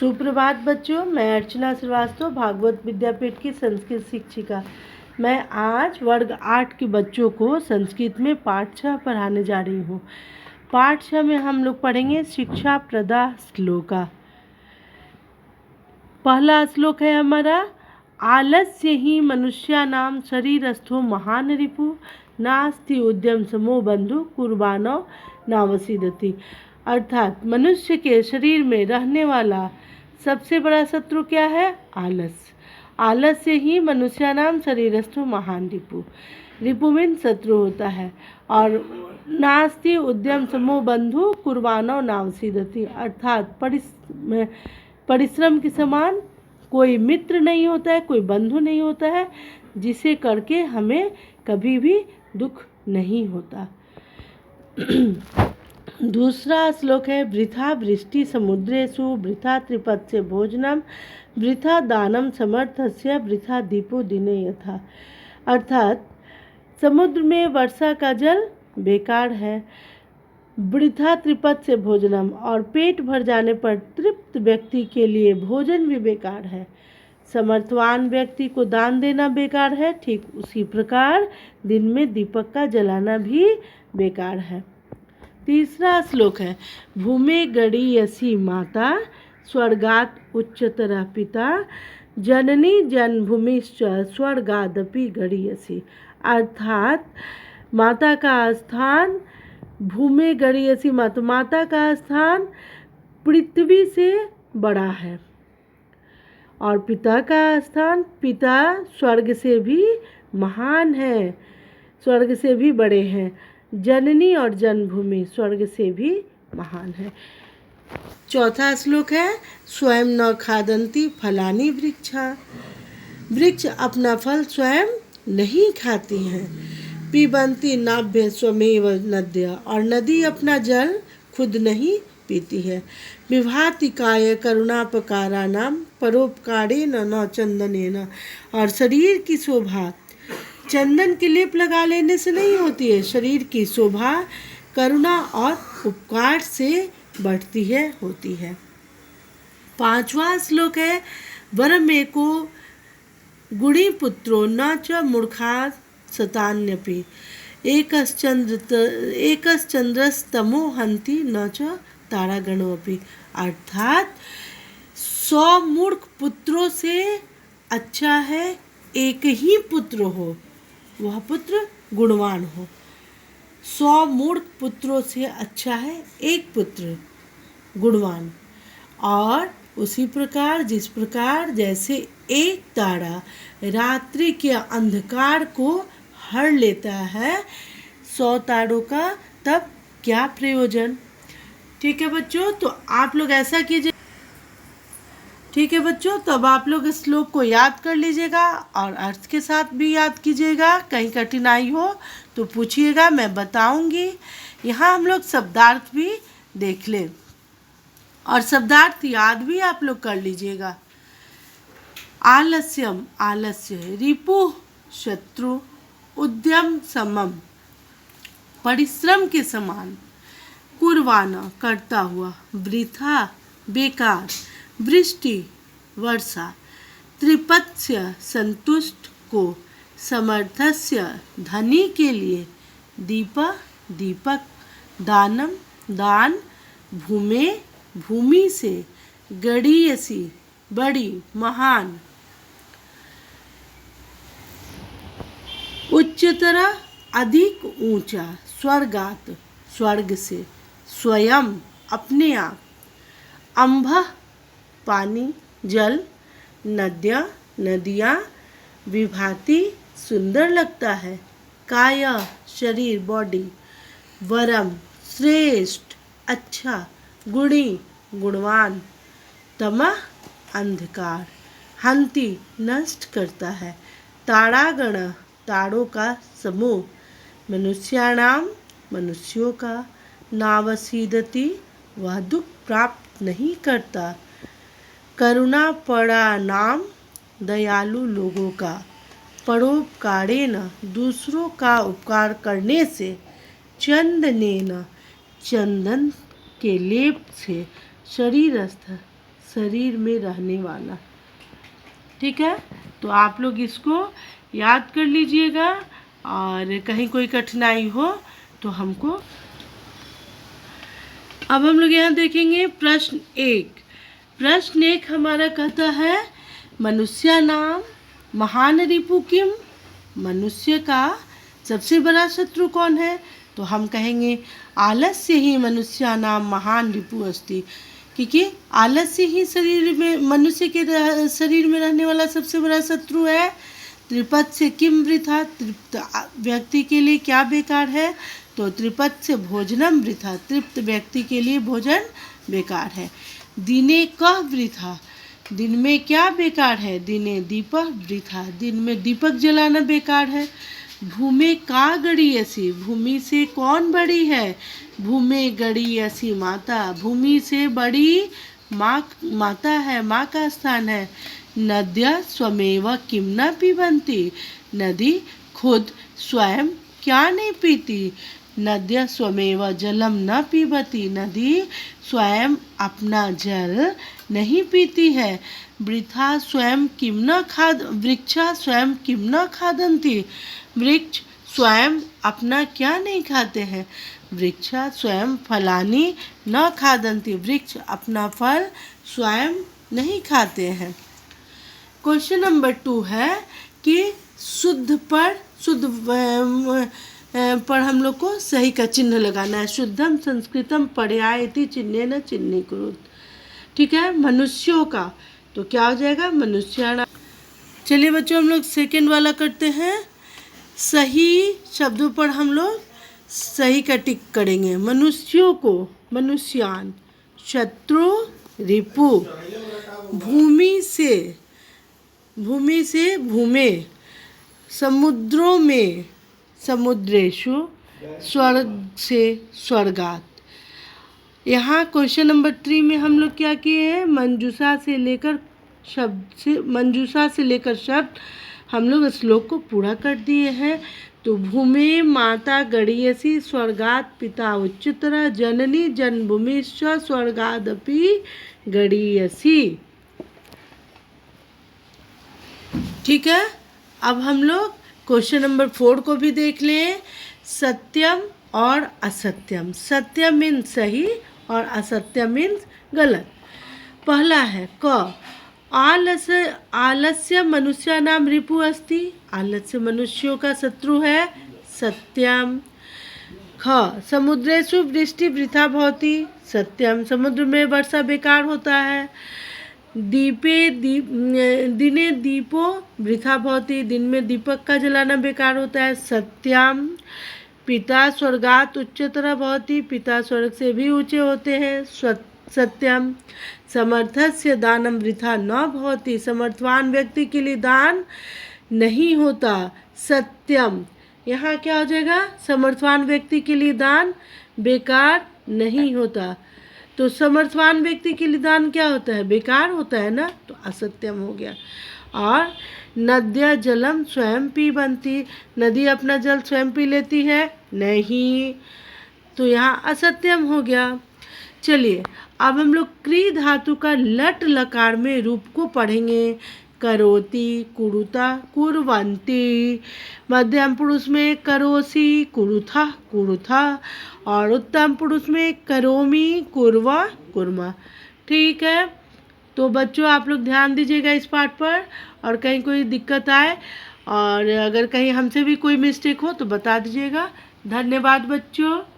सुप्रभात बच्चों, मैं अर्चना श्रीवास्तव भागवत विद्यापीठ की संस्कृत शिक्षिका। मैं आज वर्ग 8 के बच्चों को संस्कृत में पाठ 6 पढ़ाने जा रही हूँ। पाठ 6 में हम लोग पढ़ेंगे शिक्षा प्रदा श्लोका। पहला श्लोक है हमारा, आलस्य ही मनुष्यानाम शरीरस्थो महान रिपु नास्ति उद्यम समो बंधु कुर्बानो नावसीदति। अर्थात मनुष्य के शरीर में रहने वाला सबसे बड़ा शत्रु क्या है? आलस। आलस्य ही मनुष्यानाम शरीरस्थो महान रिपु। रिपु मीन शत्रु होता है। और नास्ति उद्यम समो बंधु कुर्बानो नावसीदति। अर्थात परिश्रम के समान कोई मित्र नहीं होता है, कोई बंधु नहीं होता है जिसे करके हमें कभी भी दुख नहीं होता। दूसरा श्लोक है, वृथा वृष्टि समुद्रेषु वृथा त्रिपत्स्य भोजनम वृथा दानम समर्थस्य वृथा दीपो दिने यथा। अर्थात समुद्र में वर्षा का जल बेकार है, वृथा त्रिपत्स्य भोजनम और पेट भर जाने पर तृप्त व्यक्ति के लिए भोजन भी बेकार है। समर्थवान व्यक्ति को दान देना बेकार है, ठीक उसी प्रकार दिन में दीपक का जलाना भी बेकार है। तीसरा श्लोक है, भूमे गरीयसी माता स्वर्गात उच्चतरा पिता जननी जन्मभूमिश्च स्वर्गादपि गरीयसी। अर्थात माता का स्थान भूमे गरीयसी माता का स्थान पृथ्वी से बड़ा है और पिता का स्थान पिता स्वर्ग से भी महान है, स्वर्ग से भी बड़े हैं। जननी और जन्मभूमि स्वर्ग से भी महान है। चौथा श्लोक है, स्वयं न खादन्ति फलानि वृक्षा। वृक्ष अपना फल स्वयं नहीं खाती हैं। पिबन्ति नाभ्य स्वमेव नद्य और नदी अपना जल खुद नहीं पीती है। विभाति काय करुणापकारानाम परोपकारेण न चंदनेन। और शरीर की शोभा चंदन की लेप लगा लेने से नहीं होती है, शरीर की शोभा करुणा और उपकार से बढ़ती है, होती है। पांचवा श्लोक है, वरमेको गुणी पुत्रो न च मूर्खा शतान्यपि एकश्चंद्रस्तमो हन्ति न च तारागणोऽपि। अर्थात 100 मूर्ख पुत्रों से अच्छा है एक ही पुत्र हो, वह पुत्र गुणवान हो। 100 मूर्ख पुत्रों से अच्छा है एक पुत्र गुणवान। और उसी प्रकार जिस प्रकार जैसे एक तारा रात्रि के अंधकार को हर लेता है 100 तारों का, तब क्या प्रयोजन। ठीक है बच्चों, तो आप लोग ऐसा कीजिए। ठीक है बच्चों, तब आप लोग इस श्लोक को याद कर लीजिएगा और अर्थ के साथ भी याद कीजिएगा। कहीं कठिनाई हो तो पूछिएगा, मैं बताऊंगी। यहाँ हम लोग शब्दार्थ भी देख लें और शब्दार्थ याद भी आप लोग कर लीजिएगा। आलस्यम आलस्य, रिपु शत्रु, उद्यम समम परिश्रम के समान, कुर्बाना करता हुआ, वृथा बेकार, वृष्टि वर्षा, त्रिपत्स्य संतुष्ट को, समर्थस्य धनी के लिए, दीपक दानम दान, भूमे भूमि से, गरीयसी बड़ी महान, उच्चतरा अधिक ऊंचा, स्वर्गात स्वर्ग से, स्वयं अपने आप, अंभ पानी जल, नद्या नदियाँ, विभाति सुंदर लगता है, काया शरीर बॉडी, वरम श्रेष्ठ अच्छा, गुणी गुणवान, तमः अंधकार, हंति नष्ट करता है, तारागण तारों का समूह, मनुष्याणाम मनुष्यों का, नावसीदति वह दुख प्राप्त नहीं करता, करुणा पड़ा नाम दयालु लोगों का, परोपकारेण दूसरों का उपकार करने से, चंदनेन चंदन के लेप से, शरीरस्थ शरीर में रहने वाला। ठीक है, तो आप लोग इसको याद कर लीजिएगा, और कहीं कोई कठिनाई हो तो हमको। अब हम लोग यहाँ देखेंगे प्रश्न एक। प्रश्न एक हमारा कहता है, मनुष्य नाम महान रिपु किम? मनुष्य का सबसे बड़ा शत्रु कौन है? तो हम कहेंगे आलस्य ही मनुष्य नाम महान रिपु अस्ति, क्योंकि आलस्य ही शरीर में, मनुष्य के शरीर में रहने वाला सबसे बड़ा शत्रु है। त्रिपद से किम वृथा? तृप्त व्यक्ति के लिए क्या बेकार है? तो त्रिपद से भोजनम वृथा, तृप्त व्यक्ति के लिए भोजन बेकार है। दिने कह वृथा? दिन में क्या बेकार है? दिने दीपक वृथा, दिन में दीपक जलाना बेकार है। भूमि का गड़ीयसी? भूमि से कौन बड़ी है? भूमि गड़ीयसी माता, भूमि से बड़ी माता है, माँ का स्थान है। नद्या स्वमेव किम न पिबन्ति? नदी खुद स्वयं क्या नहीं पीती? नद्या स्वमेव जलम न पीबती, नदी स्वयं अपना जल नहीं पीती है। वृथा स्वयं किम न खाद, वृक्षा स्वयं किम न खादन्ति? वृक्ष स्वयं अपना क्या नहीं खाते हैं? वृक्षा स्वयं फलानि न खादन्ति, वृक्ष अपना फल स्वयं नहीं खाते हैं। क्वेश्चन नंबर 2 है कि शुद्ध पर हम लोग को सही का चिन्ह लगाना है। शुद्धम संस्कृतम पर्यायति चिन्हेन चिन्हीकुरुत। ठीक है, मनुष्यों का तो क्या हो जाएगा? मनुष्याणाम। चलिए बच्चों, हम लोग सेकेंड वाला करते हैं। सही शब्दों पर हम लोग सही का टिक करेंगे। मनुष्यों को मनुष्यान, शत्रु रिपु, भूमि से भूमे, समुद्रों में समुद्रेशु, स्वर्ग से स्वर्गात। यहाँ क्वेश्चन नंबर 3 में हम लोग क्या किए हैं? मंजूषा से लेकर शब्द हम लोग श्लोक को पूरा कर दिए हैं। तो भूमि माता गड़ीयसी, स्वर्गात पिता उच्चतरा, जननी जन्मभूमिश्च स्वर्गादपि गड़ीयसी। ठीक है, अब हम लोग क्वेश्चन नंबर 4 को भी देख लें। सत्यम और असत्यम। सत्य मीन्स सही और असत्य मीन्स गलत। पहला है क, आलस्य मनुष्य नाम रिपु अस्ति? आलस्य मनुष्यों का शत्रु है, सत्यम। ख, समुद्रेषु वृष्टि वृथा भवति? सत्यम, समुद्र में वर्षा बेकार होता है। दिने दीपो वृथा भवति? दिन में दीपक का जलाना बेकार होता है, सत्यम। पिता स्वर्गात उच्चतर भवति? पिता स्वर्ग से भी ऊंचे होते हैं, सत्यम। समर्थस्य दानम वृथा न भवति? समर्थवान व्यक्ति के लिए दान नहीं होता, सत्यम। यहाँ क्या हो जाएगा? समर्थवान व्यक्ति के लिए दान बेकार नहीं होता। तो समर्थवान व्यक्ति के लिए दान क्या होता है? बेकार होता है ना, तो असत्यम हो गया। और नद्या जलम स्वयं पीबन्ति? नदी अपना जल स्वयं पी लेती है? नहीं, तो यहाँ असत्यम हो गया। चलिए, अब हम लोग क्री धातु का लट लकार में रूप को पढ़ेंगे। करोति, कुरुता, कुर्वन्ति। मध्यम पुरुष में करोसि, कुरुथा, कुरुथा। और उत्तम पुरुष में करोमि, कुर्वा, कुर्मा। ठीक है, तो बच्चों आप लोग ध्यान दीजिएगा इस पाठ पर, और कहीं कोई दिक्कत आए और अगर कहीं हमसे भी कोई मिस्टेक हो तो बता दीजिएगा। धन्यवाद बच्चों।